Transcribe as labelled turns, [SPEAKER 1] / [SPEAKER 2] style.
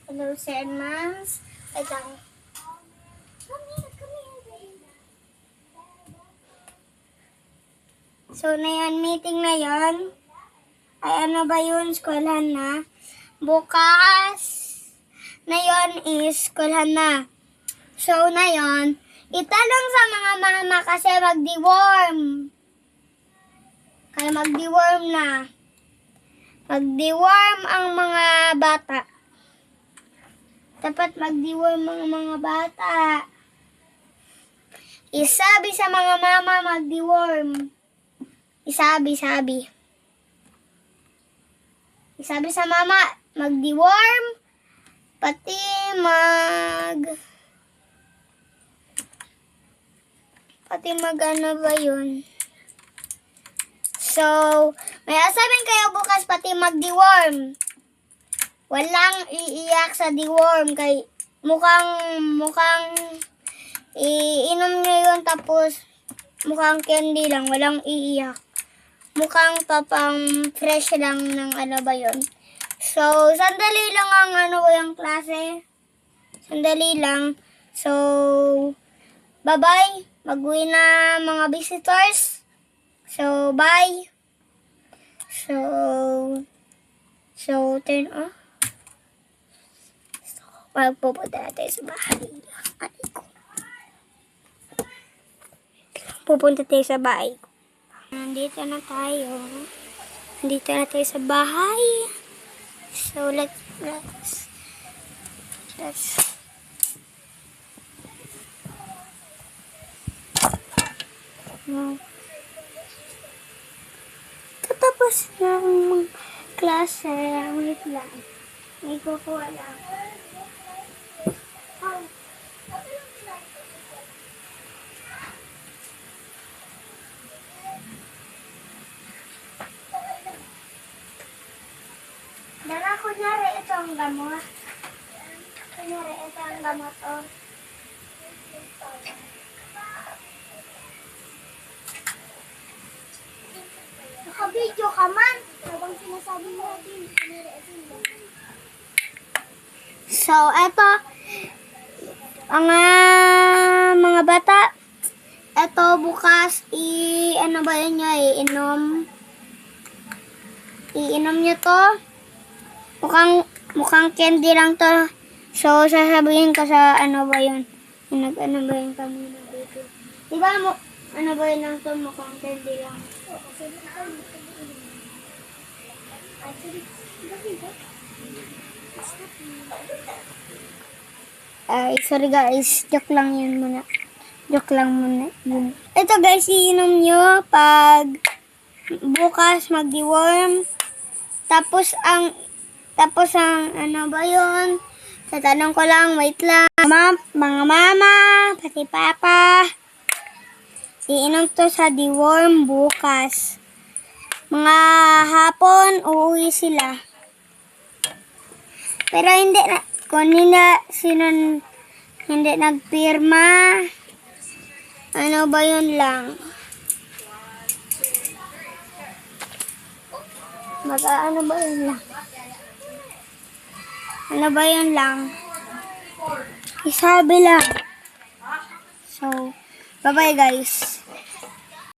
[SPEAKER 1] Hello, sir and ma'ams. Wait lang. So, na yan, meeting na yon. Ay, ano ba yun? Eskwelahan na. Bukas na yon is eskwelahan na. So, na yon, itanong sa mga mama kasi magdi-worm. Kaya magdi-worm na. Magdi-worm ang mga bata. Dapat magdi-worm ang mga bata. Isabi sa mga mama magdi-worm. Isabi sa mama magdi-worm. Pati ano ba yun? So, may assignment kayo bukas pati magdi-worm. Walang iiyak sa di-worm kay mukhang iinom nyo yun tapos mukhang candy lang, walang iiyak. Mukhang papang fresh lang ng ano ba yun. So, sandali lang ang ano yung klase. Sandali lang. So, bye-bye. Mag-uwi na mga visitors. So, bye. So, turn off. Magpupunta natin sa bahay. Pupunta tayo sa bahay. Nandito na tayo. Nandito na tayo sa bahay. So, let's tatapos ng klase. Wait lang. May kukuha lang. Dara, kunyari ito ang gamot. Kunyari ito ang gamot, oh. Naka-video ka man. Habang sinasabi mo natin. So, eto. Ang mga bata. Eto, bukas, ano ba yun niya, iinom nyo to. Mukhang candy lang to. So, sasabihin ko sa ano ba yun. Ano ba yun kami na dito. Diba mo, ano ba yun lang to, mukhang candy lang. Sorry guys, joke lang yun muna. Joke lang muna yun. Ito guys, iinom nyo pag bukas magdi-worm. Tapos ang ano ba yun? Tatanong ko lang, wait lang. Mga mama, pati papa. Iinom to sa di-worm bukas. Mga hapon, uuwi sila. Pero hindi na, kung hindi nagpirma, ano ba yun lang? Ano ba yun lang? Ano ba yun lang? Isabi lang. So, bye-bye guys.